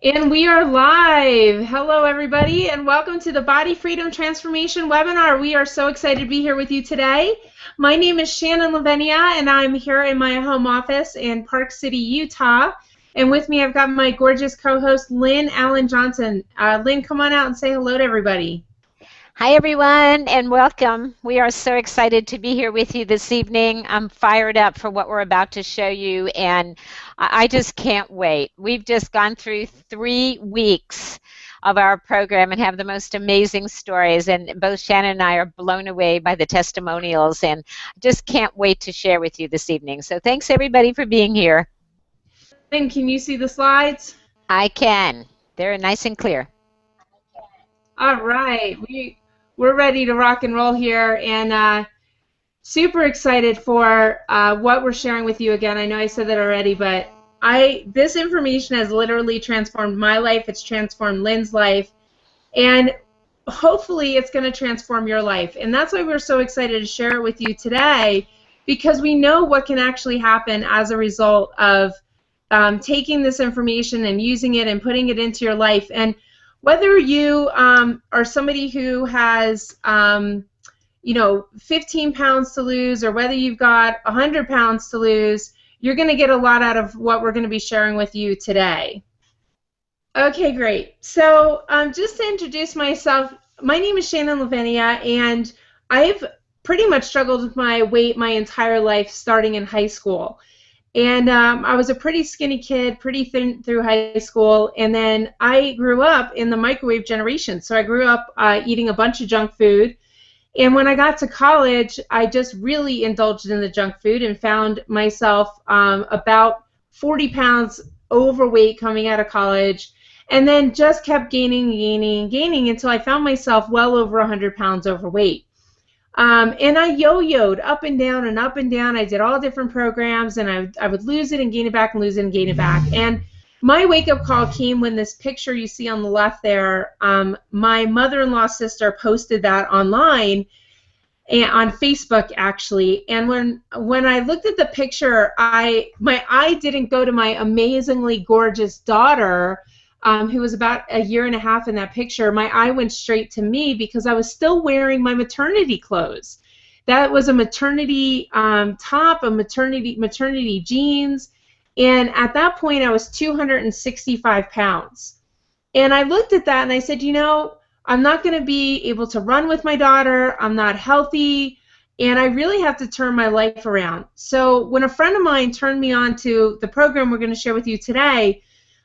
And we are live. Hello, everybody, and welcome to the Body Freedom Transformation webinar. We are so excited to be here with you today. My name is Shannon Lavenia, and I'm here in my home office in Park City, Utah. And with me, I've got my gorgeous co-host, Lynn Allen Johnson. Lynn, come on out and say hello to everybody. Hi, everyone, and welcome. We are so excited to be here with you this evening. I'm fired up for what we're about to show you, and I just can't wait. We've just gone through 3 weeks of our program and have the most amazing stories, and both Shannon and I are blown away by the testimonials, and just can't wait to share with you this evening. So thanks, everybody, for being here. Lynn, can you see the slides? I can. They're nice and clear. All right. We're ready to rock and roll here, and super excited for what we're sharing with you again. I know I said that already, but this information has literally transformed my life. It's transformed Lynn's life, and hopefully it's going to transform your life. And that's why we're so excited to share it with you today, because we know what can actually happen as a result of taking this information and using it and putting it into your life. And whether you are somebody who has 15 pounds to lose, or whether you've got 100 pounds to lose, you're going to get a lot out of what we're going to be sharing with you today. Okay, great. So just to introduce myself, my name is Shannon Lavenia, and I've pretty much struggled with my weight my entire life, starting in high school. And I was a pretty skinny kid, pretty thin through high school, and then I grew up in the microwave generation. So I grew up eating a bunch of junk food. And when I got to college, I just really indulged in the junk food and found myself about 40 pounds overweight coming out of college, and then just kept gaining until I found myself well over 100 pounds overweight. And I yo-yoed up and down and up and down. I did all different programs, and I would lose it and gain it back and lose it and gain it back. And my wake-up call came when this picture you see on the left there, my mother-in-law's sister posted that online, and on Facebook actually. And when I looked at the picture, my eye didn't go to my amazingly gorgeous daughter, who was about a year and a half in that picture. My eye went straight to me because I was still wearing my maternity clothes. That was a maternity top, a maternity jeans, and at that point I was 265 pounds. And I looked at that and I said, I'm not going to be able to run with my daughter. I'm not healthy, and I really have to turn my life around. So when a friend of mine turned me on to the program we're going to share with you today,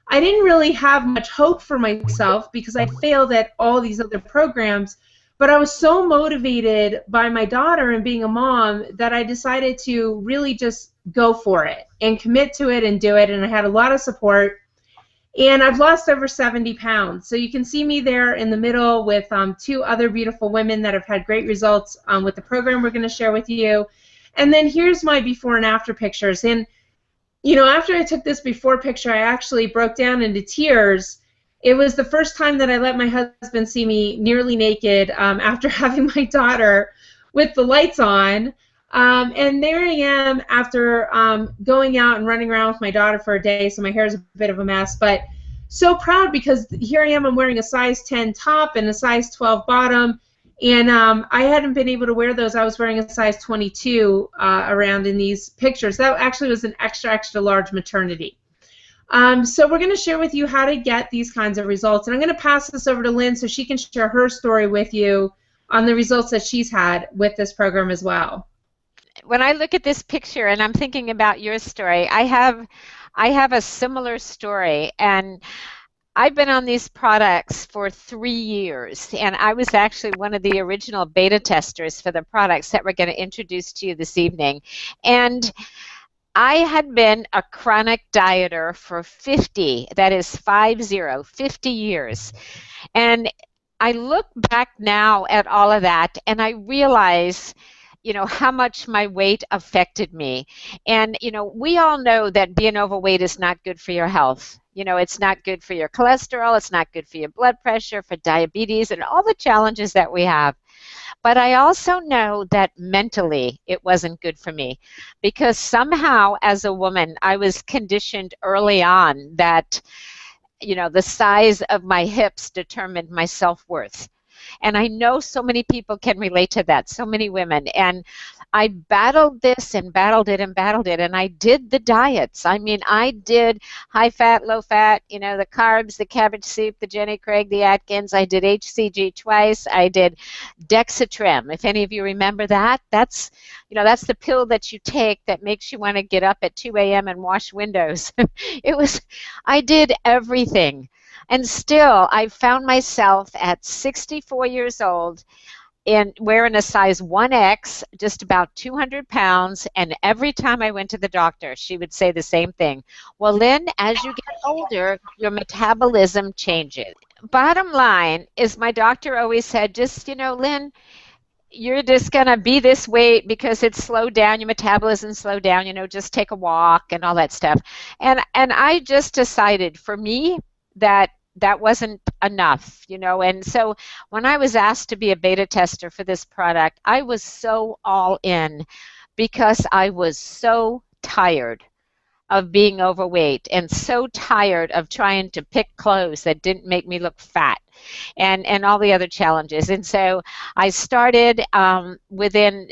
I didn't really have much hope for myself because I failed at all these other programs, but I was so motivated by my daughter and being a mom that I decided to really just go for it and commit to it and do it, and I had a lot of support. And I've lost over 70 pounds. So you can see me there in the middle with 2 other beautiful women that have had great results with the program we're going to share with you. And then here's my before and after pictures. And after I took this before picture, I actually broke down into tears. It was the first time that I let my husband see me nearly naked after having my daughter with the lights on. And there I am after going out and running around with my daughter for a day, so my hair is a bit of a mess, but so proud because here I am, I'm wearing a size 10 top and a size 12 bottom, and I hadn't been able to wear those. I was wearing a size 22 around in these pictures. That actually was an extra, extra large maternity. So we're going to share with you how to get these kinds of results, and I'm going to pass this over to Lynn so she can share her story with you on the results that she's had with this program as well. When I look at this picture and I'm thinking about your story, I have a similar story, and I've been on these products for 3 years, and I was actually one of the original beta testers for the products that we're going to introduce to you this evening. And I had been a chronic dieter for 50, that is 50 years. And I look back now at all of that, and I realize how much my weight affected me. And, we all know that being overweight is not good for your health. It's not good for your cholesterol, it's not good for your blood pressure, for diabetes, and all the challenges that we have. But I also know that mentally it wasn't good for me, because somehow as a woman I was conditioned early on that the size of my hips determined my self-worth. And I know so many people can relate to that, so many women. And I battled this and battled it and battled it. And I did the diets. I mean, I did high fat, low fat, the carbs, the cabbage soup, the Jenny Craig, the Atkins. I did HCG twice. I did Dexatrim. If any of you remember that, that's the pill that you take that makes you want to get up at 2 a.m. and wash windows. I did everything. And still, I found myself at 64 years old wearing a size 1X, just about 200 pounds. And every time I went to the doctor, she would say the same thing. Well, Lynn, as you get older, your metabolism changes. Bottom line is my doctor always said, just, Lynn, you're just going to be this weight because it's slowed down, your metabolism slowed down, just take a walk and all that stuff. And I just decided for me that wasn't enough, and so when I was asked to be a beta tester for this product, I was so all in because I was so tired of being overweight and so tired of trying to pick clothes that didn't make me look fat and all the other challenges. And so I started within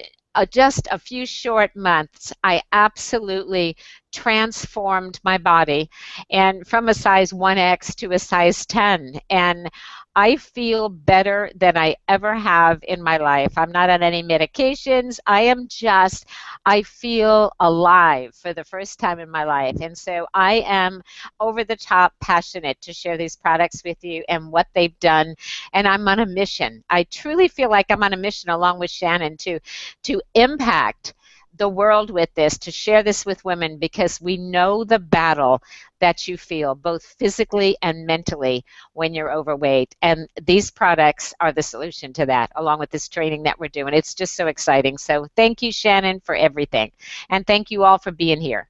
just a few short months, I absolutely transformed my body, and from a size 1X to a size 10. And I feel better than I ever have in my life. I'm not on any medications. I feel alive for the first time in my life. And so I am over the top passionate to share these products with you and what they've done. And I'm on a mission. I truly feel like I'm on a mission along with Shannon to impact the world with this, to share this with women, because we know the battle that you feel both physically and mentally when you're overweight. And these products are the solution to that, along with this training that we're doing. It's just so exciting. So thank you, Shannon, for everything. And thank you all for being here.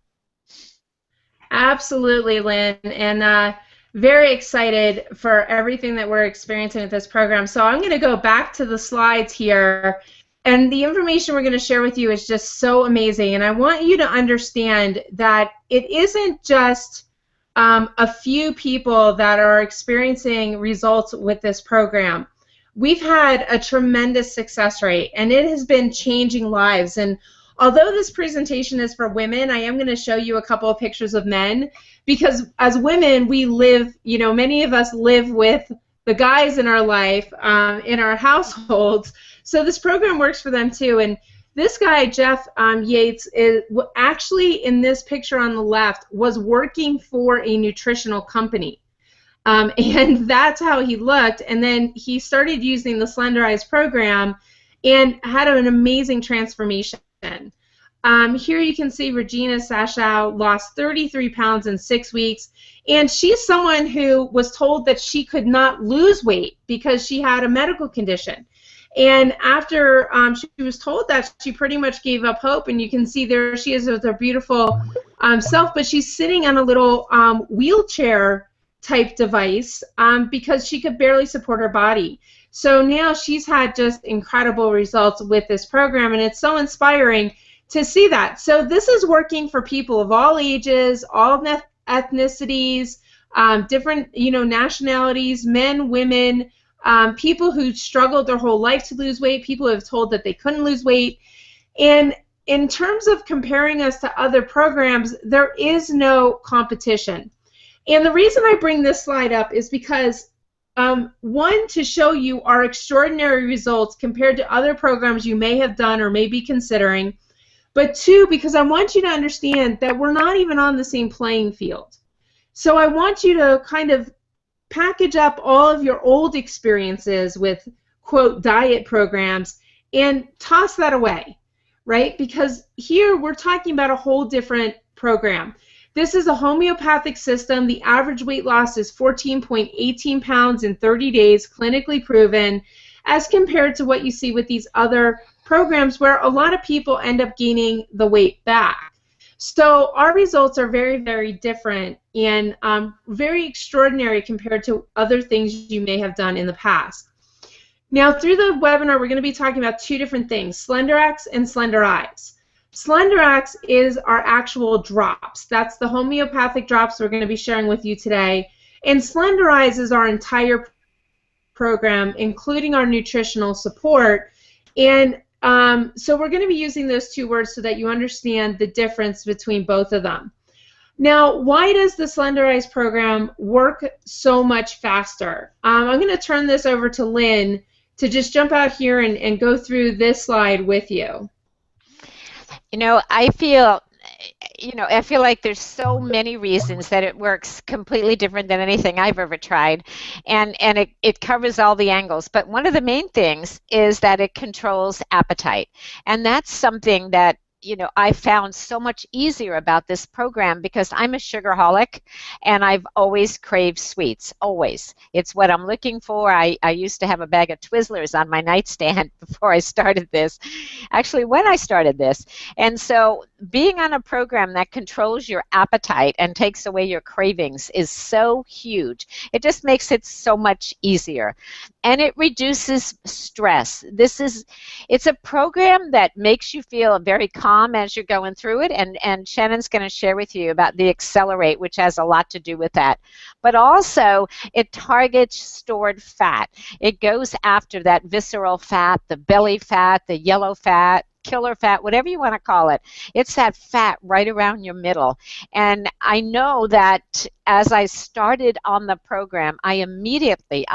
Absolutely, Lynn. And very excited for everything that we're experiencing with this program. So I'm going to go back to the slides here. And the information we're going to share with you is just so amazing. And I want you to understand that it isn't just a few people that are experiencing results with this program. We've had a tremendous success rate, and it has been changing lives. And although this presentation is for women, I am going to show you a couple of pictures of men, because as women, we live, many of us live with the guys in our life, in our households. So this program works for them too. And this guy, Jeff Yates, is actually in this picture on the left was working for a nutritional company. And that's how he looked. And then he started using the Slenderiiz program and had an amazing transformation. Here you can see Regina Sashow lost 33 pounds in 6 weeks. And she's someone who was told that she could not lose weight because she had a medical condition. And after she was told that, she pretty much gave up hope. And you can see there she is with her beautiful self, but she's sitting on a little wheelchair type device because she could barely support her body. So now she's had just incredible results with this program, and it's so inspiring to see that. So this is working for people of all ages, all ethnicities, different nationalities, men, women, people who struggled their whole life to lose weight, people who have told that they couldn't lose weight. And in terms of comparing us to other programs, there is no competition. And the reason I bring this slide up is because, one, to show you our extraordinary results compared to other programs you may have done or may be considering, but two, because I want you to understand that we're not even on the same playing field. So I want you to kind of package up all of your old experiences with, quote, diet programs and toss that away, right? Because here we're talking about a whole different program. This is a homeopathic system. The average weight loss is 14.18 pounds in 30 days, clinically proven, as compared to what you see with these other programs where a lot of people end up gaining the weight back. So our results are very, very different and very extraordinary compared to other things you may have done in the past. Now, through the webinar, we're going to be talking about two different things, Slenderiiz and Slenderiiz. Slenderiiz is our actual drops. That's the homeopathic drops we're going to be sharing with you today. And Slenderiiz is our entire program, including our nutritional support. And so we're going to be using those two words so that you understand the difference between both of them. Now, why does the Slenderiiz program work so much faster? I'm going to turn this over to Lynn to just jump out here and go through this slide with you. I feel like there's so many reasons that it works completely different than anything I've ever tried, and it covers all the angles. But one of the main things is that it controls appetite, and that's something that I found so much easier about this program because I'm a sugarholic and I've always craved sweets, always. It's what I'm looking for. I used to have a bag of Twizzlers on my nightstand before I started this, actually when I started this. And so being on a program that controls your appetite and takes away your cravings is so huge. It just makes it so much easier. And it reduces stress. It's a program that makes you feel very calm as you're going through it, and Shannon's going to share with you about the Accelerate, which has a lot to do with that. But also, it targets stored fat. It goes after that visceral fat, the belly fat, the yellow fat, killer fat, whatever you want to call it. It's that fat right around your middle. And I know that as I started on the program, I immediately,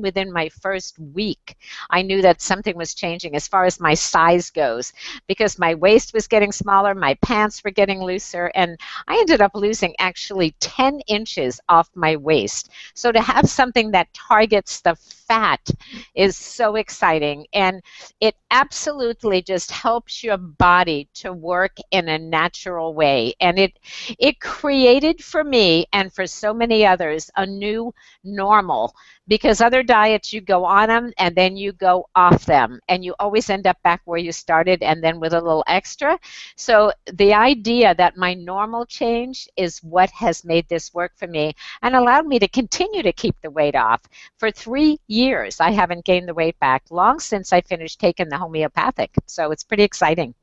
within my first week, I knew that something was changing as far as my size goes, because my waist was getting smaller, my pants were getting looser, and I ended up losing actually 10 inches off my waist. So to have something that targets the fat is so exciting, and it absolutely just helps your body to work in a natural way. And it created for me and for so many others a new normal, because other diets, you go on them and then you go off them and you always end up back where you started and then with a little extra. So the idea that my normal change is what has made this work for me and allowed me to continue to keep the weight off. For 3 years I haven't gained the weight back, long since I finished taking the homeopathic. So it's pretty exciting.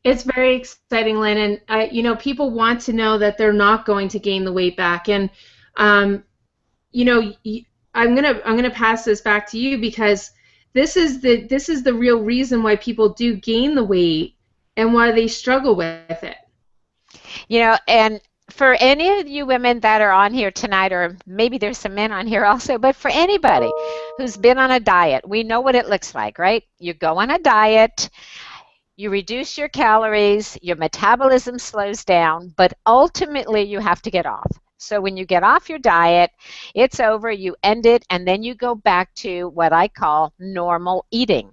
It's very exciting, Lynn, and people want to know that they're not going to gain the weight back. And I'm gonna pass this back to you, because this is the real reason why people do gain the weight and why they struggle with it. And for any of you women that are on here tonight, or maybe there's some men on here also, but for anybody who's been on a diet, we know what it looks like, right? You go on a diet, you reduce your calories, your metabolism slows down, but ultimately you have to get off. So when you get off your diet, it's over, you end it, and then you go back to what I call normal eating,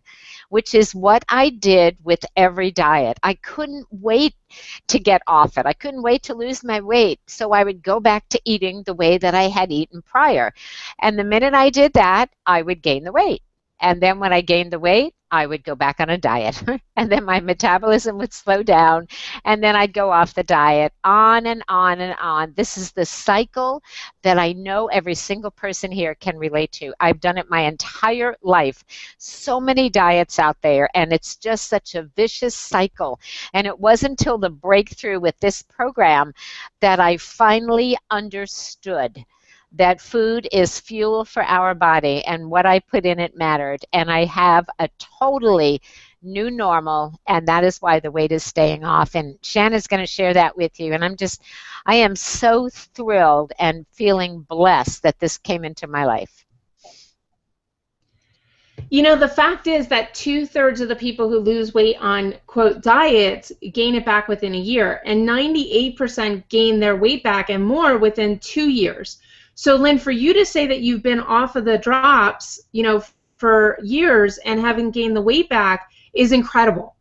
which is what I did with every diet. I couldn't wait to get off it. I couldn't wait to lose my weight, so I would go back to eating the way that I had eaten prior. And the minute I did that, I would gain the weight. And then when I gained the weight, I would go back on a diet. And then my metabolism would slow down, and then I'd go off the diet, on and on and on. This is the cycle that I know every single person here can relate to. I've done it my entire life. So many diets out there, and it's just such a vicious cycle. And it wasn't until the breakthrough with this program that I finally understood that food is fuel for our body, and what I put in it mattered. And I have a totally new normal, and that is why the weight is staying off. And Shannon's going to share that with you. And I am so thrilled and feeling blessed that this came into my life. The fact is that 2/3 of the people who lose weight on, quote, diets gain it back within a year, and 98% gain their weight back and more within 2 years. So, Lynn, for you to say that you've been off of the drops, for years and haven't gained the weight back is incredible,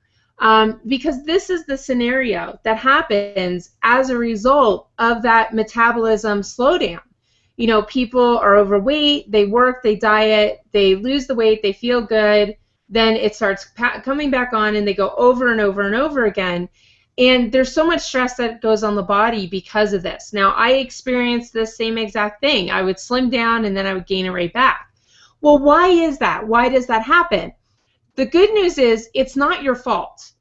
because this is the scenario that happens as a result of that metabolism slowdown. People are overweight, they work, they diet, they lose the weight, they feel good, then it starts coming back on, and they go over and over and over again. And there's so much stress that goes on the body because of this. Now, I experienced the same exact thing. I would slim down and then I would gain it right back. Well, why is that? Why does that happen? The good news is it's not your fault.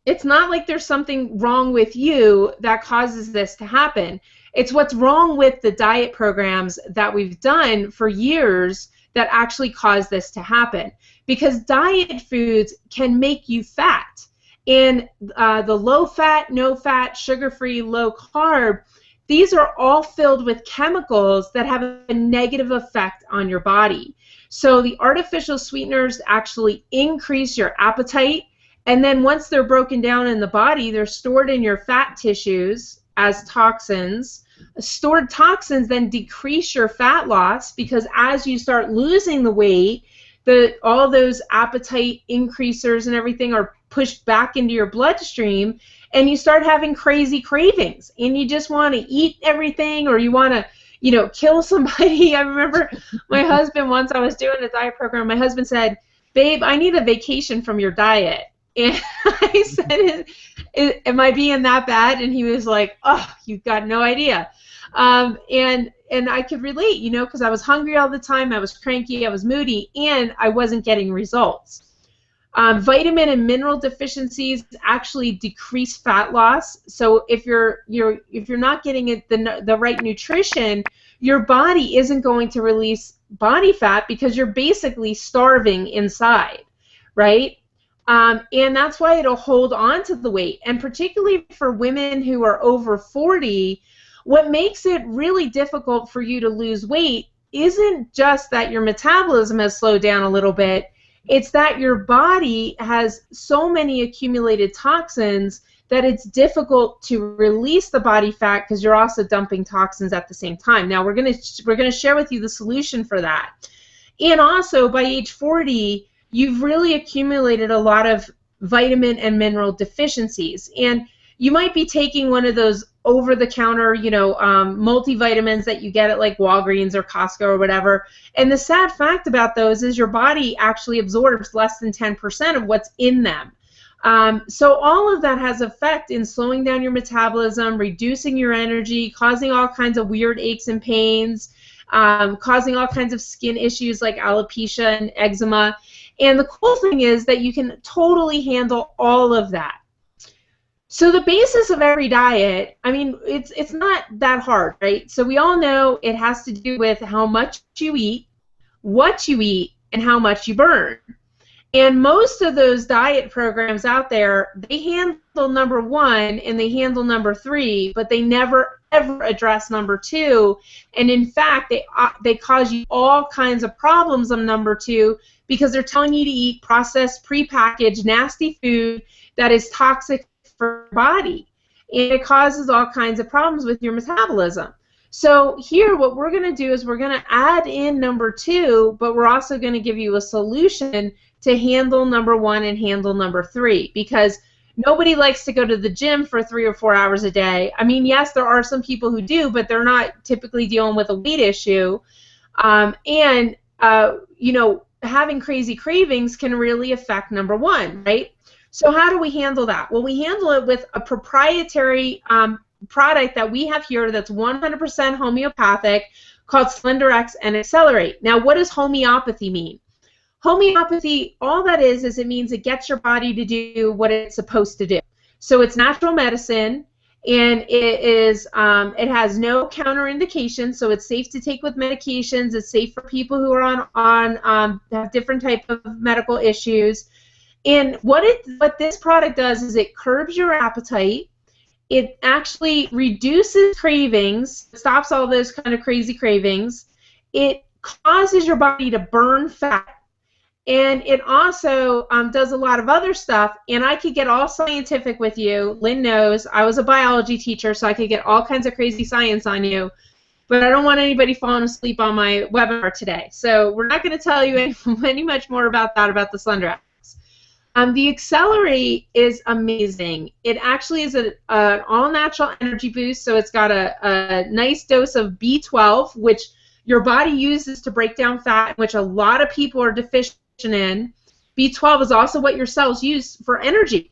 It's not like there's something wrong with you that causes this to happen. It's what's wrong with the diet programs that we've done for years that actually cause this to happen. Because diet foods can make you fat. And the low fat, no fat, sugar-free, low carb, these are all filled with chemicals that have a negative effect on your body. So the artificial sweeteners actually increase your appetite, and then once they're broken down in the body, they're stored in your fat tissues as toxins. Stored toxins then decrease your fat loss, because as you start losing the weight, all those appetite increasers and everything are pushed back into your bloodstream, and you start having crazy cravings, and you just want to eat everything, or you want to, you know, kill somebody. I remember my husband, once I was doing a diet program, my husband said, "Babe, I need a vacation from your diet." And I said, "Am I being that bad?" And he was like, "Oh, you've got no idea." And I could relate, you know, because I was hungry all the time, I was cranky, I was moody, and I wasn't getting results. Vitamin and mineral deficiencies actually decrease fat loss. So if you're not getting the right nutrition, your body isn't going to release body fat because you're basically starving inside, right? And that's why it'll hold on to the weight. And particularly for women who are over 40, what makes it really difficult for you to lose weight isn't just that your metabolism has slowed down a little bit. It's that your body has so many accumulated toxins that it's difficult to release the body fat because you're also dumping toxins at the same time. Now we're gonna share with you the solution for that. And also by age 40, you've really accumulated a lot of vitamin and mineral deficiencies, and you might be taking one of those over-the-counter, you know, multivitamins that you get at like Walgreens or Costco or whatever. And the sad fact about those is your body actually absorbs less than 10% of what's in them. So all of that has effect in slowing down your metabolism, reducing your energy, causing all kinds of weird aches and pains, causing all kinds of skin issues like alopecia and eczema. And the cool thing is that you can totally handle all of that. So the basis of every diet, I mean, it's not that hard, right? So we all know it has to do with how much you eat, what you eat, and how much you burn. And most of those diet programs out there, they handle number 1 and they handle number 3, but they never ever address number 2. And in fact, they cause you all kinds of problems on number 2 because they're telling you to eat processed, prepackaged, nasty food that is toxic for your body, and it causes all kinds of problems with your metabolism. So here what we're going to do is we're going to add in number 2, but we're also going to give you a solution to handle number 1 and handle number 3, because nobody likes to go to the gym for 3 or 4 hours a day. I mean, yes, there are some people who do, but they're not typically dealing with a weight issue. You know, having crazy cravings can really affect number 1, right? So how do we handle that? Well, we handle it with a proprietary product that we have here that's 100% homeopathic called Slenderiiz and Accelerate. Now, what does homeopathy mean? Homeopathy, all that is it means it gets your body to do what it's supposed to do. So it's natural medicine, and it has no counterindications, so it's safe to take with medications. It's safe for people who are have different type of medical issues. And what this product does is it curbs your appetite. It actually reduces cravings, stops all those kind of crazy cravings. It causes your body to burn fat. And it also does a lot of other stuff. And I could get all scientific with you. Lynn knows I was a biology teacher, so I could get all kinds of crazy science on you. But I don't want anybody falling asleep on my webinar today. So we're not going to tell you any much more about that, about the Slenderiiz. The Accelerate is amazing. It actually is an all-natural energy boost, so it's got a nice dose of B12, which your body uses to break down fat, which a lot of people are deficient in. B12 is also what your cells use for energy.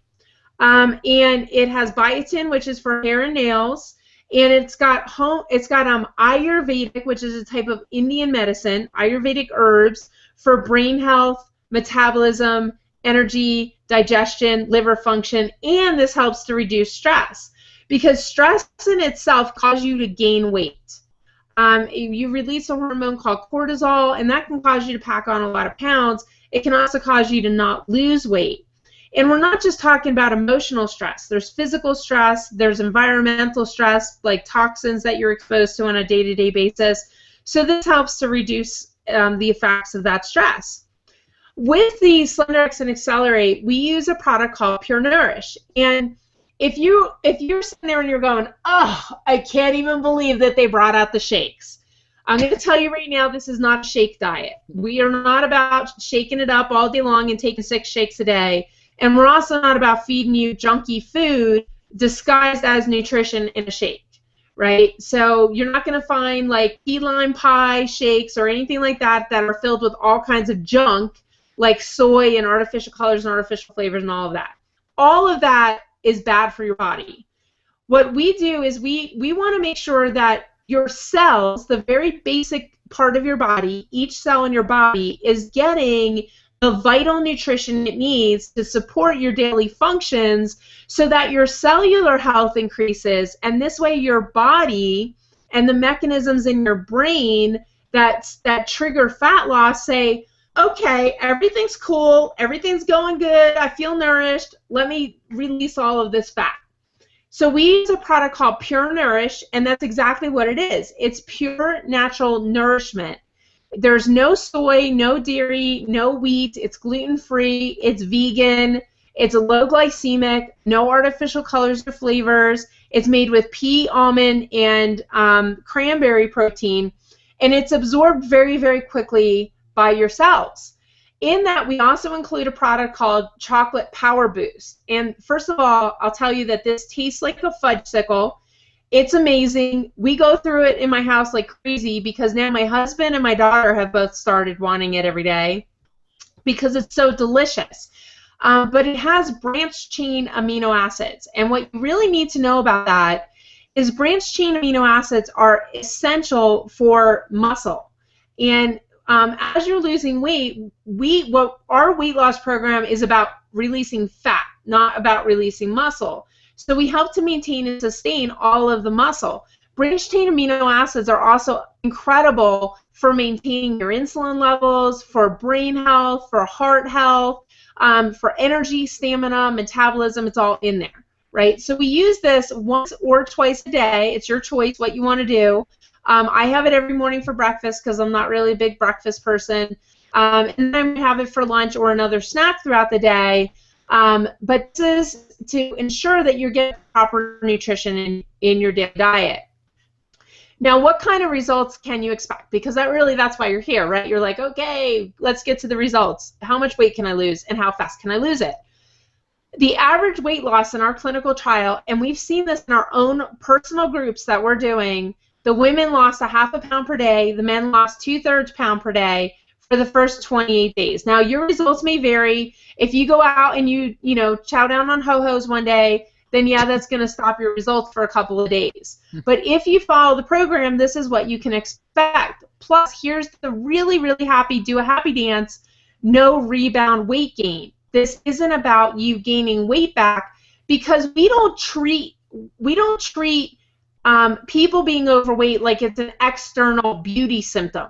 And it has biotin, which is for hair and nails, and it's got Ayurvedic, which is a type of Indian medicine, Ayurvedic herbs for brain health, metabolism, energy, digestion, liver function, and this helps to reduce stress because stress in itself causes you to gain weight. You release a hormone called cortisol, and that can cause you to pack on a lot of pounds. It can also cause you to not lose weight. And we're not just talking about emotional stress. There's physical stress. There's environmental stress, like toxins that you're exposed to on a day-to-day basis. So this helps to reduce the effects of that stress. With the Slenderiiz and Accelerate, we use a product called Pure Nourish. And if you're sitting there and you're going, oh, I can't even believe that they brought out the shakes. I'm going to tell you right now, this is not a shake diet. We are not about shaking it up all day long and taking 6 shakes a day. And we're also not about feeding you junky food disguised as nutrition in a shake, right? So you're not going to find like key lime pie shakes or anything like that that are filled with all kinds of junk like soy and artificial colors and artificial flavors and all of that. All of that is bad for your body. What we do is we want to make sure that your cells, the very basic part of your body, each cell in your body is getting the vital nutrition it needs to support your daily functions so that your cellular health increases, and this way your body and the mechanisms in your brain that trigger fat loss say, okay, everything's cool, everything's going good, I feel nourished, let me release all of this fat. So we use a product called Pure Nourish, and that's exactly what it is. It's pure natural nourishment. There's no soy, no dairy, no wheat, it's gluten-free, it's vegan, it's low glycemic, no artificial colors or flavors, it's made with pea, almond, and cranberry protein, and it's absorbed very, very quickly by your cells. In that, we also include a product called Chocolate Power Boost. And first of all, I'll tell you that this tastes like a fudgesicle. It's amazing. We go through it in my house like crazy because now my husband and my daughter have both started wanting it every day because it's so delicious. But it has branched-chain amino acids. And what you really need to know about that is branched-chain amino acids are essential for muscle. And as you're losing weight, our weight loss program is about releasing fat, not about releasing muscle. So we help to maintain and sustain all of the muscle. Branched-chain amino acids are also incredible for maintaining your insulin levels, for brain health, for heart health, for energy, stamina, metabolism. It's all in there, right? So we use this once or twice a day. It's your choice what you want to do. I have it every morning for breakfast because I'm not really a big breakfast person. And then I have it for lunch or another snack throughout the day. But this is to ensure that you're getting proper nutrition in your daily diet. Now, what kind of results can you expect? Because that's why you're here, right? You're like, okay, let's get to the results. How much weight can I lose and how fast can I lose it? The average weight loss in our clinical trial, and we've seen this in our own personal groups that we're doing, the women lost 1/2 pound per day, the men lost 2/3 pound per day for the first 28 days. Now, your results may vary. If you go out and you chow down on ho-hos one day, then yeah, that's going to stop your results for a couple of days. But if you follow the program, this is what you can expect. Plus, here's the really, really happy, do a happy dance, no rebound weight gain. This isn't about you gaining weight back because we don't treat people being overweight like it's an external beauty symptom.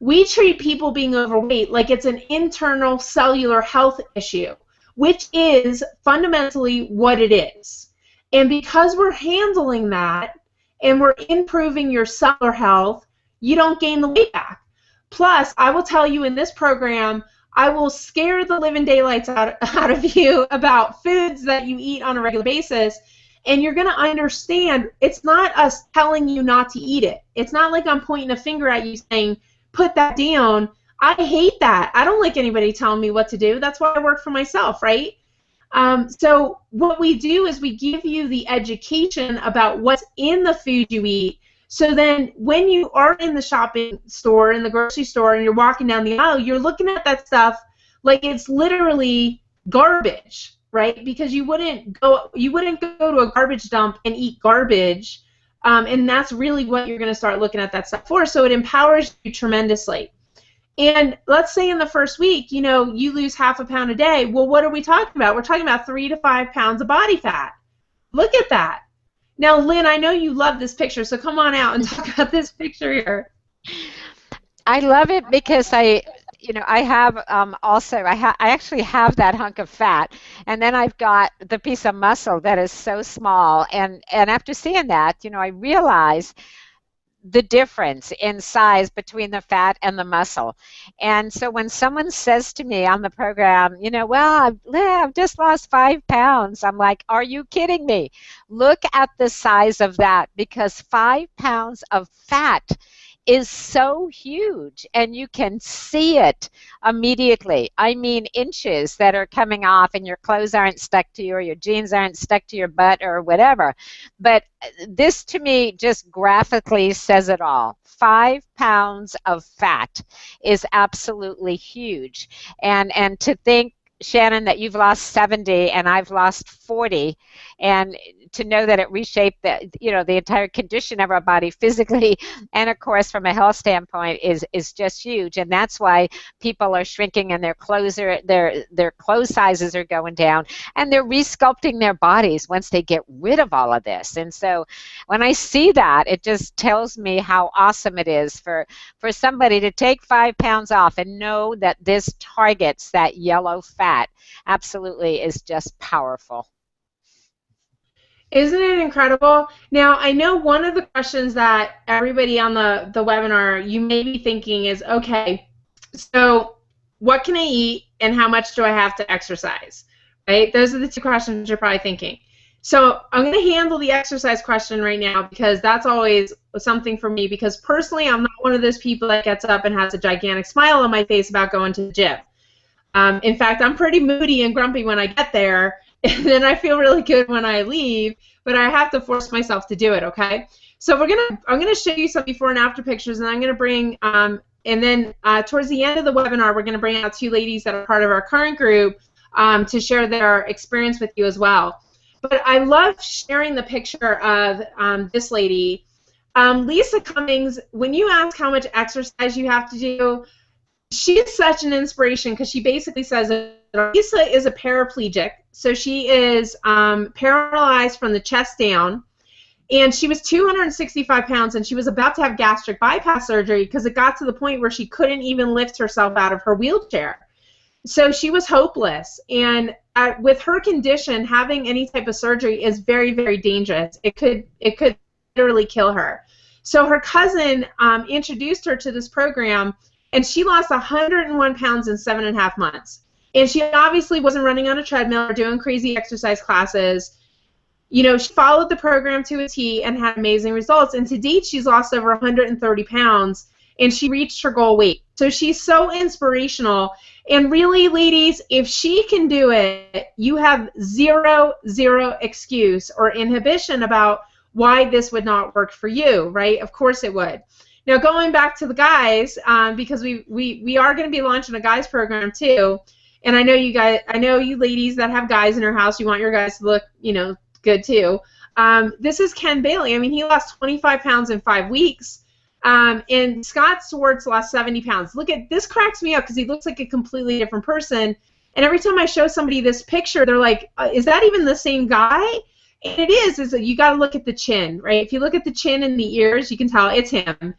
We treat people being overweight like it's an internal cellular health issue, which is fundamentally what it is. And because we're handling that and we're improving your cellular health, you don't gain the weight back. Plus, I will tell you in this program, I will scare the living daylights out of you about foods that you eat on a regular basis, and you're going to understand it's not us telling you not to eat it. It's not like I'm pointing a finger at you saying, put that down. I hate that. I don't like anybody telling me what to do. That's why I work for myself, right? So what we do is we give you the education about what's in the food you eat. So then when you are in the shopping store, in the grocery store, and you're walking down the aisle, you're looking at that stuff like it's literally garbage, right? Because you wouldn't go to a garbage dump and eat garbage, and that's really what you're going to start looking at that stuff for. So it empowers you tremendously. And let's say in the first week, you know, you lose half a pound a day. Well, what are we talking about? We're talking about 3 to 5 pounds of body fat. Look at that. Now, Lynn, I know you love this picture, so come on out and talk about this picture here. I love it because I have I actually have that hunk of fat, and then I've got the piece of muscle that is so small, and after seeing that, I realize the difference in size between the fat and the muscle. And so when someone says to me on the program, well, I've just lost 5 pounds, I'm like, are you kidding me? Look at the size of that, because 5 pounds of fat is so huge, and you can see it immediately. I mean, inches that are coming off, and your clothes aren't stuck to you, or your jeans aren't stuck to your butt, or whatever. But this, to me, just graphically says it all. 5 pounds of fat is absolutely huge. And to think, Shannon, that you've lost 70 and I've lost 40, and to know that it reshaped the entire condition of our body physically and of course from a health standpoint is just huge. And that's why people are shrinking, and their clothes sizes are going down, and they're resculpting their bodies once they get rid of all of this. And so when I see that, it just tells me how awesome it is for somebody to take 5 pounds off and know that this targets that yellow fat. Absolutely is just powerful. Isn't it incredible? Now, I know one of the questions that everybody on the webinar, you may be thinking is, okay, so what can I eat and how much do I have to exercise? Right? Those are the two questions you're probably thinking. So I'm going to handle the exercise question right now, because that's always something for me, because personally I'm not one of those people that gets up and has a gigantic smile on my face about going to the gym. In fact, I'm pretty moody and grumpy when I get there, and then I feel really good when I leave, but I have to force myself to do it, okay? So I'm gonna show you some before and after pictures, and I'm gonna bring, and then towards the end of the webinar, we're gonna bring out 2 ladies that are part of our current group to share their experience with you as well. But I love sharing the picture of this lady. Lisa Cummings, when you ask how much exercise you have to do, she's such an inspiration, because she basically says that Lisa is a paraplegic, so she is paralyzed from the chest down, and she was 265 pounds, and she was about to have gastric bypass surgery because it got to the point where she couldn't even lift herself out of her wheelchair. So she was hopeless, and with her condition, having any type of surgery is very, very dangerous. It could literally kill her. So her cousin introduced her to this program, and she lost 101 pounds in 7.5 months. And she obviously wasn't running on a treadmill or doing crazy exercise classes. She followed the program to a T and had amazing results. And to date, she's lost over 130 pounds, and she reached her goal weight. So she's so inspirational. And really, ladies, if she can do it, you have zero excuse or inhibition about why this would not work for you, right? Of course it would. Now, going back to the guys, because we are going to be launching a guys program too, and I know you ladies that have guys in your house, you want your guys to look, good too. This is Ken Bailey. I mean, he lost 25 pounds in 5 weeks, and Scott Swartz lost 70 pounds. Look at this, cracks me up because he looks like a completely different person. And every time I show somebody this picture, they're like, "Is that even the same guy?" And it is. Is that you got to look at the chin, right? If you look at the chin and the ears, you can tell it's him.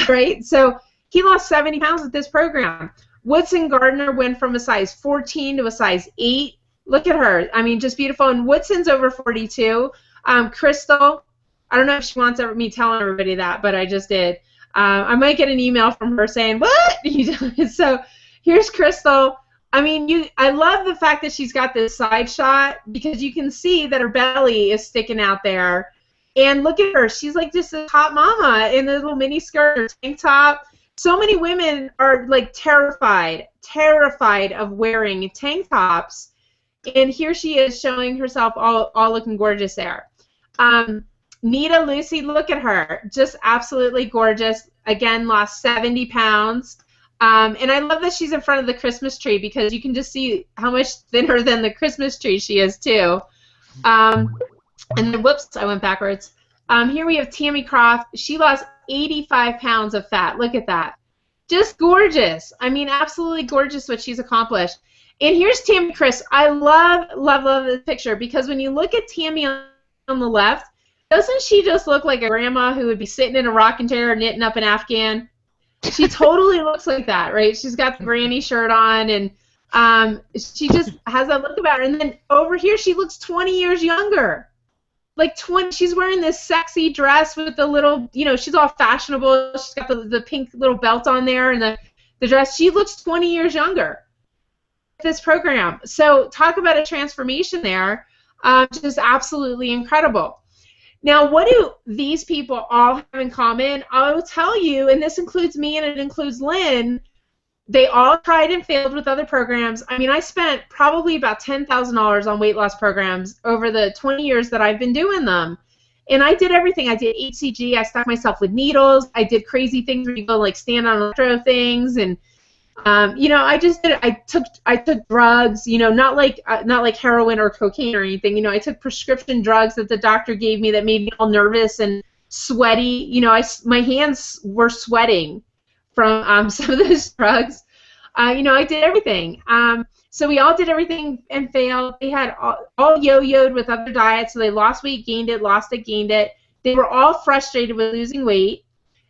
Right? So he lost 70 pounds with this program. Woodson Gardner went from a size 14 to a size 8. Look at her. I mean, just beautiful. And Woodson's over 42. Crystal, I don't know if she wants me telling everybody that, but I just did. I might get an email from her saying, "What?" So here's Crystal. I mean, I love the fact that she's got this side shot, because you can see that her belly is sticking out there. And look at her. She's like just a hot mama in a little mini skirt or tank top. So many women are like terrified of wearing tank tops. And here she is showing herself all looking gorgeous there. Nita Lucy, look at her. Just absolutely gorgeous. Again, lost 70 pounds. And I love that she's in front of the Christmas tree, because you can just see how much thinner than the Christmas tree she is, too. And then, whoops, I went backwards. Here we have Tammy Croft. She lost 85 pounds of fat. Look at that. Just gorgeous. I mean, absolutely gorgeous what she's accomplished. And here's Tammy Chris. I love, love, love this picture because when you look at Tammy on the left, doesn't she just look like a grandma who would be sitting in a rocking chair knitting up an Afghan? She totally looks like that, right? She's got the granny shirt on, and she just has that look about her. And then over here, she looks 20 years younger. Like 20, she's wearing this sexy dress with the little, you know, she's all fashionable. She's got the pink little belt on there and the dress. She looks 20 years younger. This program. So talk about a transformation there. Just absolutely incredible. Now, what do these people all have in common? I will tell you, and this includes me and it includes Lynn, they all tried and failed with other programs. I mean, I spent probably about $10,000 on weight loss programs over the 20 years that I've been doing them. And I did everything. I did HCG. I stuck myself with needles. I did crazy things where you go like stand on electro things, and you know, I just did it. I took drugs, you know, not like heroin or cocaine or anything. You know, I took prescription drugs that the doctor gave me that made me all nervous and sweaty. You know, my hands were sweating from some of those drugs. You know, I did everything. So we all did everything and failed. They had all yo-yoed with other diets, so they lost weight, gained it, lost it, gained it. They were all frustrated with losing weight.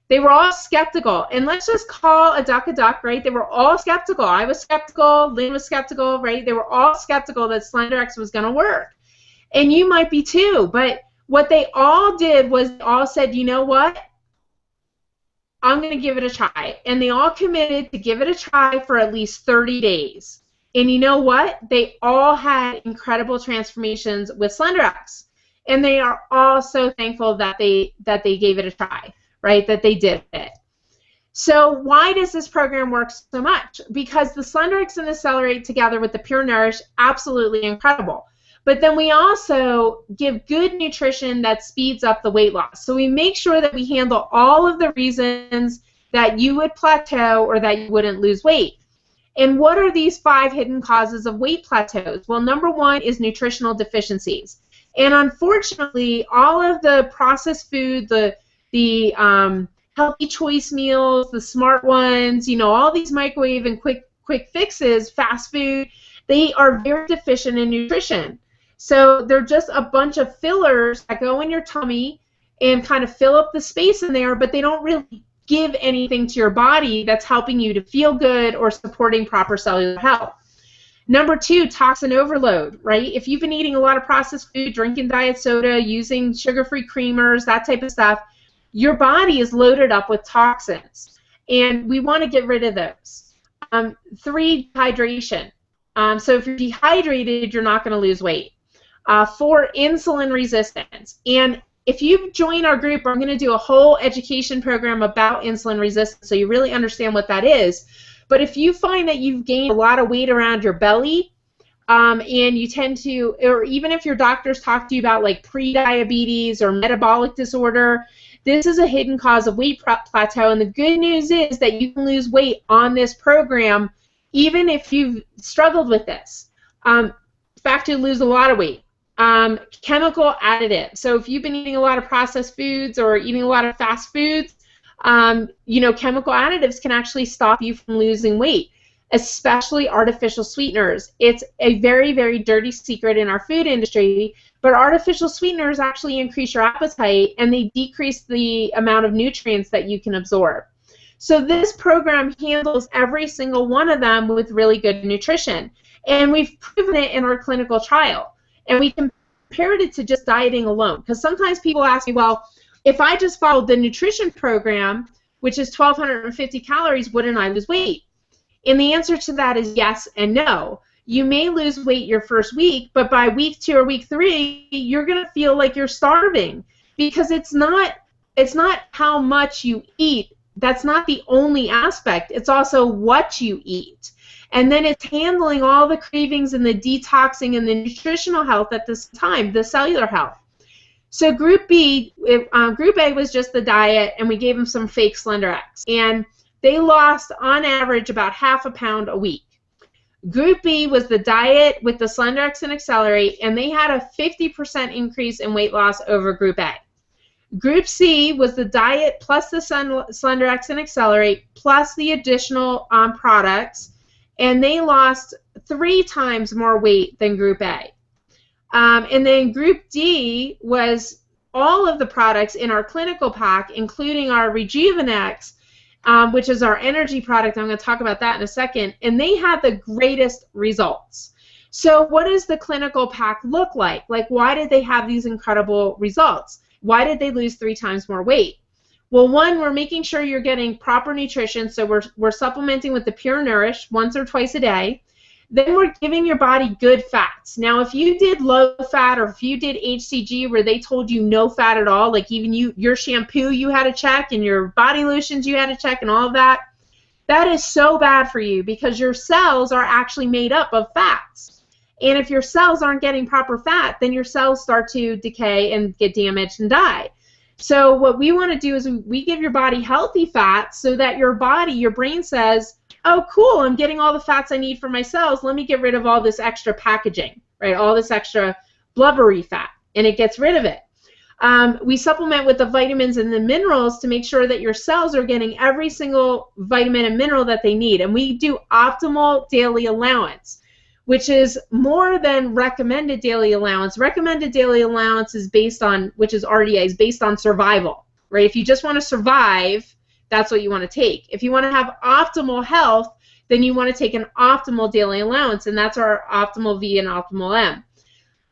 They were all skeptical, and let's just call a duck, right? They were all skeptical. I was skeptical. Lynn was skeptical, right? They were all skeptical that Slenderiiz was going to work, and you might be too. But what they all did was they all said, you know what? I'm going to give it a try, and they all committed to give it a try for at least 30 days. And you know what? They all had incredible transformations with Slenderiiz, and they are all so thankful that they gave it a try. Right, that they did it. So why does this program work so much? Because the Slenderiiz and the Accelerate together with the Pure Nourish, absolutely incredible. But then we also give good nutrition that speeds up the weight loss. So we make sure that we handle all of the reasons that you would plateau or that you wouldn't lose weight. And what are these 5 hidden causes of weight plateaus? Well, number 1 is nutritional deficiencies. And unfortunately, all of the processed food, the healthy choice meals, the smart ones, you know, all these microwave and quick fixes, fast food, they are very deficient in nutrition. So they're just a bunch of fillers that go in your tummy and kind of fill up the space in there, but they don't really give anything to your body that's helping you to feel good or supporting proper cellular health. Number 2, toxin overload, right? If you've been eating a lot of processed food, drinking diet soda, using sugar-free creamers, that type of stuff, your body is loaded up with toxins, and we want to get rid of those. 3, hydration. So if you're dehydrated, you're not going to lose weight. 4, insulin resistance. And if you join our group, I'm going to do a whole education program about insulin resistance so you really understand what that is. But if you find that you've gained a lot of weight around your belly, and you tend to, or even if your doctors talk to you about like pre-diabetes or metabolic disorder, this is a hidden cause of weight plateau, and the good news is that you can lose weight on this program even if you've struggled with this. In fact, you lose a lot of weight. Chemical additives. So if you've been eating a lot of processed foods or eating a lot of fast foods, you know, chemical additives can actually stop you from losing weight, especially artificial sweeteners. It's a very, very dirty secret in our food industry, but artificial sweeteners actually increase your appetite and they decrease the amount of nutrients that you can absorb. So this program handles every single one of them with really good nutrition. And we've proven it in our clinical trial. And we compared it to just dieting alone. Because sometimes people ask me, well, if I just followed the nutrition program, which is 1,250 calories, wouldn't I lose weight? And the answer to that is yes and no. You may lose weight your first week, but by week 2 or week 3, you're going to feel like you're starving because it's not how much you eat. That's not the only aspect. It's also what you eat. And then it's handling all the cravings and the detoxing and the nutritional health at this time, the cellular health. So Group B, Group A was just the diet, and we gave them some fake Slenderiiz. And they lost, on average, about half a pound a week. Group B was the diet with the Slenderiiz and Accelerate, and they had a 50% increase in weight loss over Group A. Group C was the diet plus the Slenderiiz and Accelerate plus the additional products, and they lost 3 times more weight than Group A. And then Group D was all of the products in our clinical pack, including our Rejuvenex, which is our energy product. I'm going to talk about that in a second. And they had the greatest results. So what does the clinical pack look like? Like, why did they have these incredible results? Why did they lose 3 times more weight? Well, one, we're making sure you're getting proper nutrition. So we're supplementing with the Pure Nourish once or twice a day. Then we're giving your body good fats. Now, if you did low fat or if you did HCG where they told you no fat at all, like even your shampoo you had to check and your body lotions you had to check and all of that, that is so bad for you because your cells are actually made up of fats. And if your cells aren't getting proper fat, then your cells start to decay and get damaged and die. So what we want to do is we give your body healthy fats so that your brain says, oh, cool, I'm getting all the fats I need for my cells. Let me get rid of all this extra packaging, right? All this extra blubbery fat, and it gets rid of it. We supplement with the vitamins and the minerals to make sure that your cells are getting every single vitamin and mineral that they need. And we do optimal daily allowance, which is more than recommended daily allowance. Recommended daily allowance is based on, which is RDA, is based on survival, right? If you just want to survive, that's what you want to take. If you want to have optimal health, then you want to take an optimal daily allowance, and that's our Optimal V and Optimal M.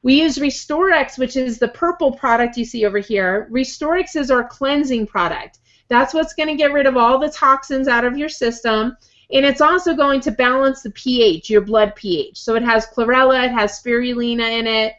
We use Restorex, which is the purple product you see over here. Restorex is our cleansing product. That's what's going to get rid of all the toxins out of your system, and it's also going to balance the pH, your blood pH. So it has chlorella, it has spirulina in it,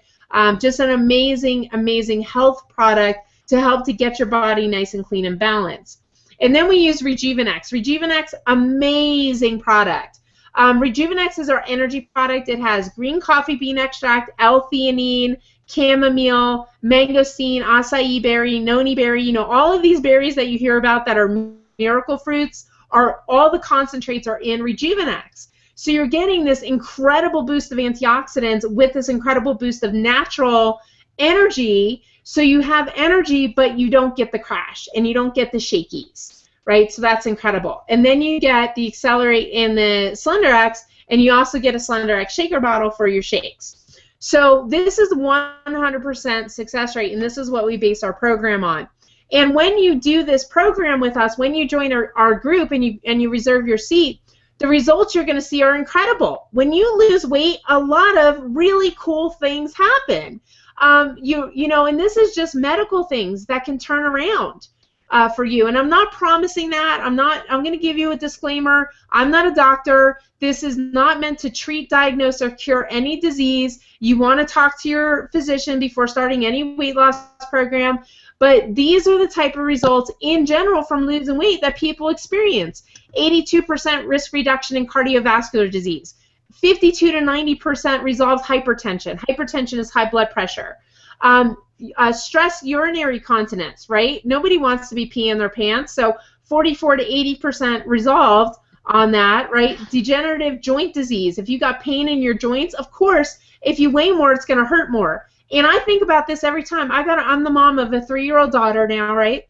just an amazing, amazing health product to help to get your body nice and clean and balanced. And then we use Rejuvenex. Rejuvenex, amazing product. Rejuvenex is our energy product. It has green coffee bean extract, L-theanine, chamomile, mangosteen, acai berry, noni berry. You know, all of these berries that you hear about that are miracle fruits, all the concentrates are in Rejuvenex. So you're getting this incredible boost of antioxidants with this incredible boost of natural energy. So you have energy, but you don't get the crash, and you don't get the shakies, right? So that's incredible. And then you get the Accelerate and the Slenderiiz, and you also get a Slenderiiz shaker bottle for your shakes. So this is 100% success rate, and this is what we base our program on. And when you do this program with us, when you join our group and you reserve your seat, the results you're going to see are incredible. When you lose weight, a lot of really cool things happen. You know, and this is just medical things that can turn around for you. And I'm not promising that. I'm going to give you a disclaimer. I'm not a doctor. This is not meant to treat, diagnose, or cure any disease. You want to talk to your physician before starting any weight loss program. But these are the type of results in general from losing weight that people experience. 82% risk reduction in cardiovascular disease. 52 to 90% resolved hypertension. Hypertension is high blood pressure. Stress urinary continence, right? Nobody wants to be peeing their pants, so 44 to 80% resolved on that, right? Degenerative joint disease. If you got pain in your joints, of course, if you weigh more, it's going to hurt more. And I think about this every time. I'm the mom of a 3-year-old daughter now, right?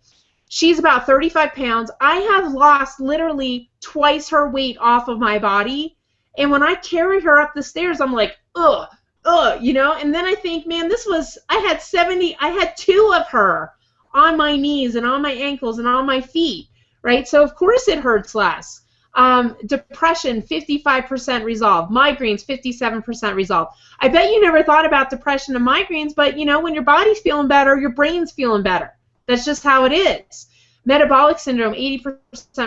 She's about 35 pounds. I have lost literally twice her weight off of my body. And when I carry her up the stairs, I'm like, ugh, you know? And then I think, man, I had 2 of her on my knees and on my ankles and on my feet, right? So of course it hurts less. Depression, 55% resolved. Migraines, 57% resolved. I bet you never thought about depression and migraines, but you know, when your body's feeling better, your brain's feeling better. That's just how it is. Metabolic syndrome, 80%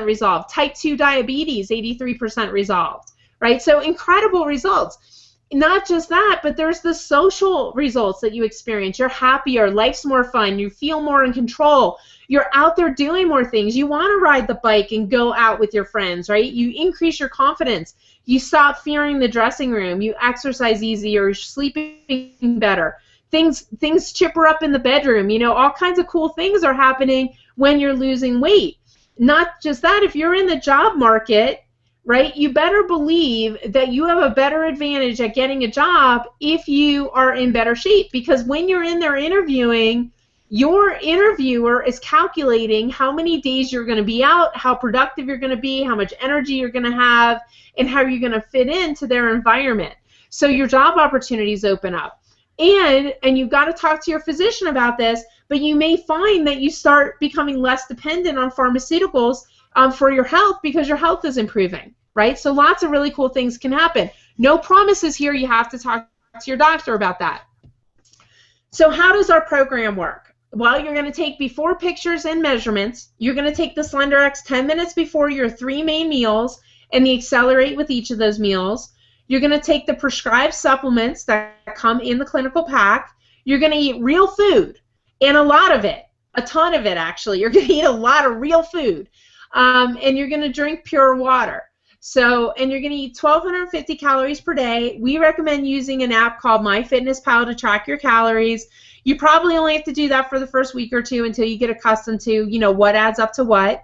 resolved. Type 2 diabetes, 83% resolved. Right? So incredible results. Not just that, but there's the social results that you experience. You're happier, life's more fun, you feel more in control, you're out there doing more things. You want to ride the bike and go out with your friends, right? You increase your confidence. You stop fearing the dressing room. You exercise easier, you're sleeping better. Things chipper up in the bedroom. You know, all kinds of cool things are happening when you're losing weight. Not just that, if you're in the job market, right, you better believe that you have a better advantage at getting a job if you are in better shape, because when you're in there interviewing, your interviewer is calculating how many days you're going to be out, how productive you're going to be, how much energy you're going to have, and how you're going to fit into their environment. So your job opportunities open up. And you've got to talk to your physician about this, but you may find that you start becoming less dependent on pharmaceuticals for your health because your health is improving, right? So lots of really cool things can happen. No promises here. You have to talk to your doctor about that. So how does our program work? Well, you're going to take before pictures and measurements. You're going to take the Slenderiiz 10 minutes before your 3 main meals and the Accelerate with each of those meals. You're going to take the prescribed supplements that come in the clinical pack. You're going to eat real food, and a lot of it, a ton of it actually. You're going to eat a lot of real food, and you're going to drink pure water. So, and you're going to eat 1,250 calories per day. We recommend using an app called MyFitnessPal to track your calories. You probably only have to do that for the first week or two until you get accustomed to, you know, what adds up to what.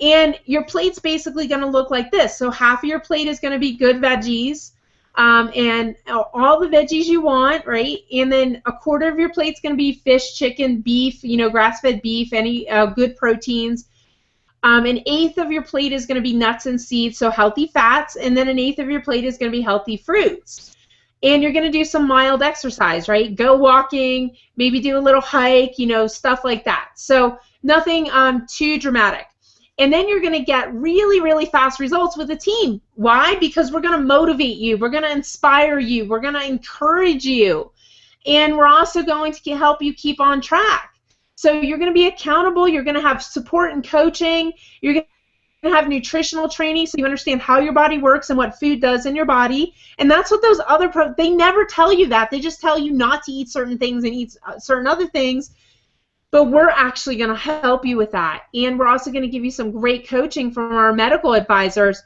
And your plate's basically going to look like this. So half of your plate is going to be good veggies, and all the veggies you want, right? And then a quarter of your plate's going to be fish, chicken, beef, you know, grass-fed beef, any good proteins. An eighth of your plate is going to be nuts and seeds, so healthy fats, and then an eighth of your plate is going to be healthy fruits. And you're going to do some mild exercise, right? Go walking, maybe do a little hike, you know, stuff like that. So nothing too dramatic. And then you're going to get really, really fast results with the team. Why? Because we're going to motivate you. We're going to inspire you. We're going to encourage you. And we're also going to help you keep on track. So you're going to be accountable. You're going to have support and coaching. You're going to have nutritional training so you understand how your body works and what food does in your body. And that's what those other they never tell you that. They just tell you not to eat certain things and eat certain other things. But we're actually going to help you with that. And we're also going to give you some great coaching from our medical advisors.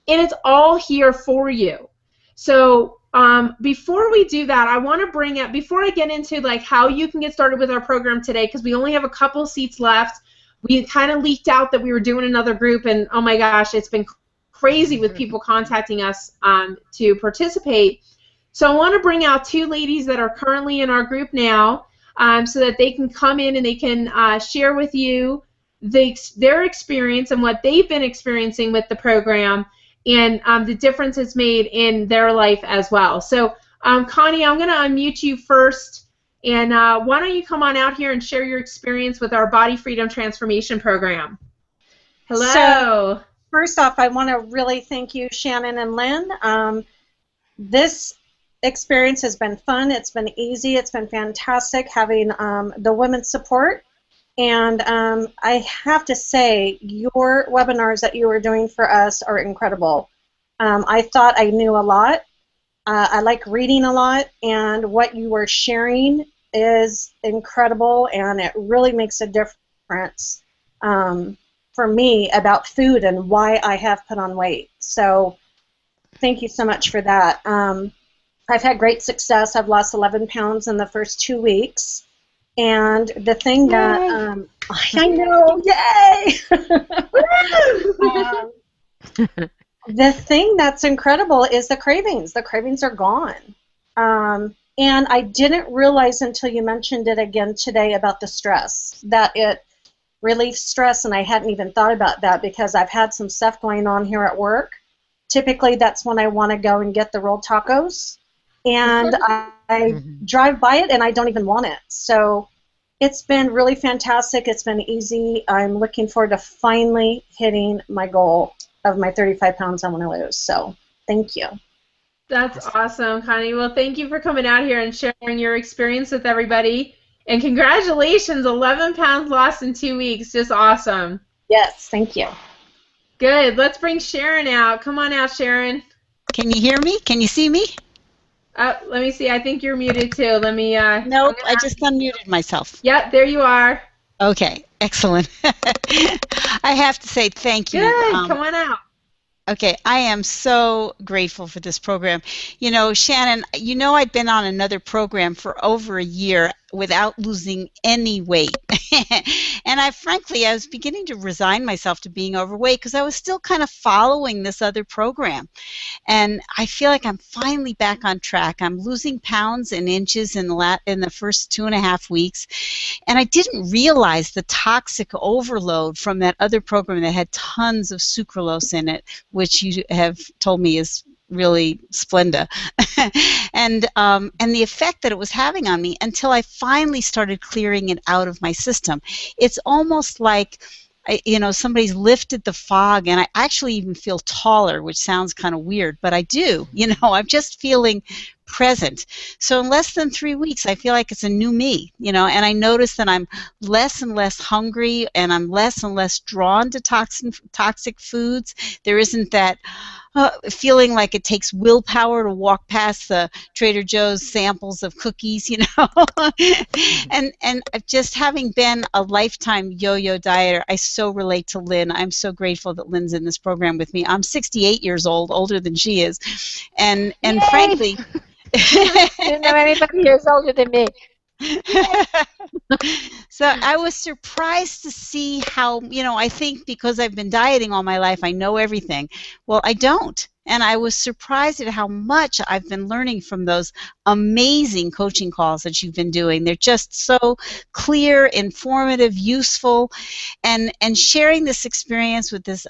And it's all here for you. So before we do that, I want to bring up, before I get into like how you can get started with our program today, because we only have a couple seats left. We kind of leaked out that we were doing another group, and oh my gosh, it's been crazy with people contacting us to participate. So I want to bring out two ladies that are currently in our group now, so that they can come in and they can share with you their experience and what they've been experiencing with the program, and the difference it's made in their life as well. So Connie, I'm going to unmute you first, and why don't you come on out here and share your experience with our Body Freedom Transformation Program. Hello. So, first off, I want to really thank you, Shannon and Lynn. This experience has been fun. It's been easy. It's been fantastic having the women's support. And I have to say, your webinars that you were doing for us are incredible. I thought I knew a lot. I like reading a lot, and what you were sharing is incredible, and it really makes a difference for me about food and why I have put on weight. So thank you so much for that. I've had great success. I've lost 11 pounds in the first 2 weeks. And the thing that, I know, yay! The thing that's incredible is the cravings. The cravings are gone. And I didn't realize until you mentioned it again today about the stress, that it relieves stress, and I hadn't even thought about that because I've had some stuff going on here at work. Typically, that's when I want to go and get the rolled tacos. And I drive by it and I don't even want it. So it's been really fantastic. It's been easy. I'm looking forward to finally hitting my goal of my 35 pounds I want to lose. So thank you. That's awesome, Connie. Well, thank you for coming out here and sharing your experience with everybody. And congratulations, 11 pounds lost in 2 weeks. Just awesome. Yes, thank you. Good. Let's bring Sharon out. Come on out, Sharon. Can you hear me? Can you see me? Let me see. I think you're muted too. Let me. Nope, I just unmuted myself. Yep, there you are. Okay, excellent. I have to say thank you. Good. Come on out. Okay, I am so grateful for this program. You know, Shannon, you know I've been on another program for over a year. without losing any weight. And frankly, I was beginning to resign myself to being overweight because I was still kind of following this other program. And I feel like I'm finally back on track. I'm losing pounds and inches in the first 2.5 weeks. And I didn't realize the toxic overload from that other program that had tons of sucralose in it, which you have told me is really Splenda, and the effect that it was having on me until I finally started clearing it out of my system. It's almost like somebody's lifted the fog, and I actually even feel taller, which sounds kind of weird, but I do. I'm just feeling present. So in less than 3 weeks, I feel like it's a new me, and I notice that I'm less and less hungry, and I'm less and less drawn to toxic foods. There isn't that feeling like it takes willpower to walk past the Trader Joe's samples of cookies, and just having been a lifetime yo-yo dieter, I so relate to Lynn. I'm so grateful that Lynn's in this program with me. I'm 68 years old, older than she is, and frankly, I didn't know anybody here is older than me. So I was surprised to see how, I think because I've been dieting all my life, I know everything. Well, I don't. And I was surprised at how much I've been learning from those amazing coaching calls that you've been doing. They're just so clear, informative, useful, and sharing this experience with this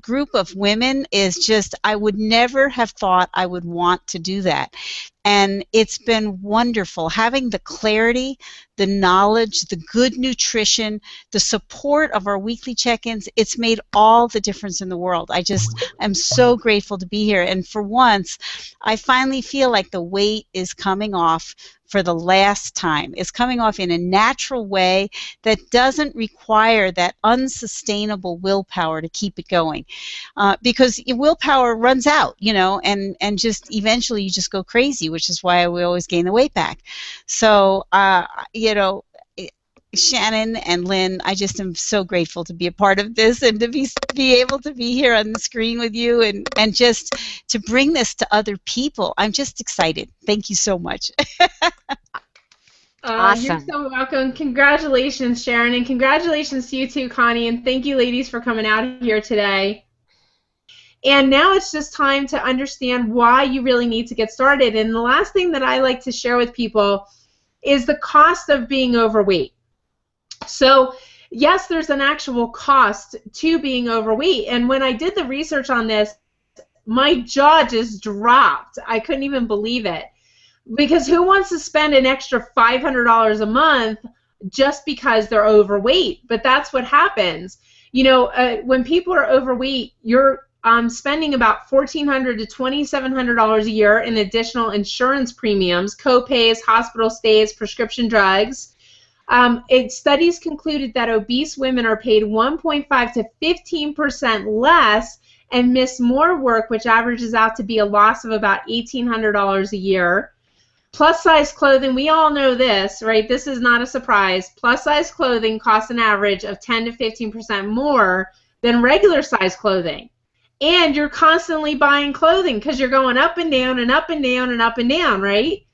group of women is just, I would never have thought I would want to do that. And it's been wonderful having the clarity, the knowledge, the good nutrition, the support of our weekly check-ins. It's made all the difference in the world. I'm so grateful to be here. And for once, I finally feel like the weight is coming off for the last time. It's coming off in a natural way that doesn't require that unsustainable willpower to keep it going, because willpower runs out, and just eventually you just go crazy, which is why we always gain the weight back. So, Shannon and Lynn, I just am so grateful to be a part of this and to be able to be here on the screen with you and just to bring this to other people. I'm just excited. Thank you so much. Awesome. You're so welcome. Congratulations, Sharon, and congratulations to you too, Connie, and thank you, ladies, for coming out here today. And now it's just time to understand why you really need to get started. And the last thing that I like to share with people is the cost of being overweight. So yes, there's an actual cost to being overweight. And when I did the research on this, my jaw just dropped. I couldn't even believe it. Because who wants to spend an extra $500 a month just because they're overweight? But that's what happens. When people are overweight, you're spending about $1,400 to $2,700 a year in additional insurance premiums, co-pays, hospital stays, prescription drugs. Studies concluded that obese women are paid 1.5 to 15% less and miss more work, which averages out to be a loss of about $1,800 a year. Plus size clothing, we all know this, right? This is not a surprise. Plus size clothing costs an average of 10 to 15% more than regular size clothing. And you're constantly buying clothing because you're going up and down and up and down and up and down, right?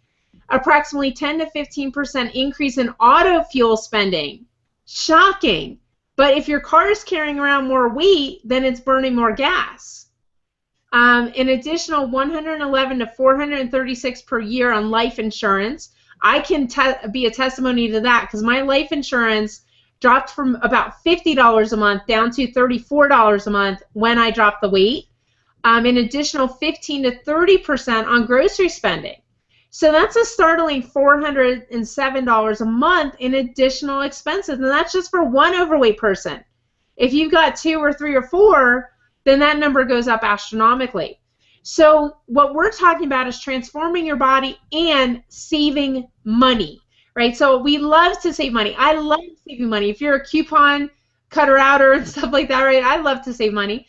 Approximately 10 to 15% increase in auto fuel spending. Shocking. But if your car is carrying around more weight, then it's burning more gas. An additional $111 to $436 per year on life insurance. I can be a testimony to that because my life insurance dropped from about $50 a month down to $34 a month when I dropped the weight. An additional 15 to 30% on grocery spending. So that's a startling $407 a month in additional expenses, and that's just for one overweight person. If you've got 2 or 3 or 4, then that number goes up astronomically. So what we're talking about is transforming your body and saving money, right? So we love to save money. I love saving money. If you're a coupon cutter outer and stuff like that, right? I love to save money.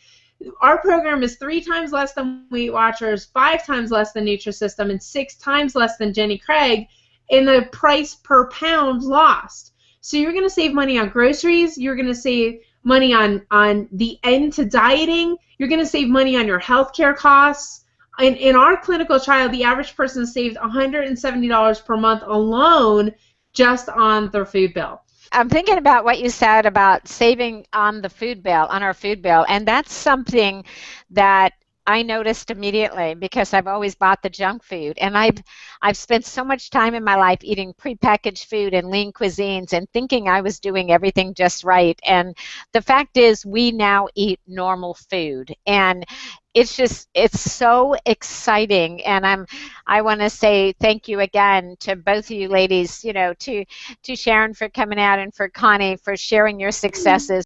Our program is 3 times less than Weight Watchers, 5 times less than Nutrisystem, and 6 times less than Jenny Craig in the price per pound lost. So you're going to save money on groceries. You're going to save money on the end to dieting. You're going to save money on your healthcare costs. In our clinical trial, the average person saved $170 per month alone just on their food bill. I'm thinking about what you said about saving on the food bill, on our food bill, and that's something that I noticed immediately because I've always bought the junk food, and I've spent so much time in my life eating prepackaged food and lean cuisines and thinking I was doing everything just right. And the fact is, we now eat normal food, and it's so exciting. And I want to say thank you again to both of you ladies, to Sharon for coming out and for Connie for sharing your successes.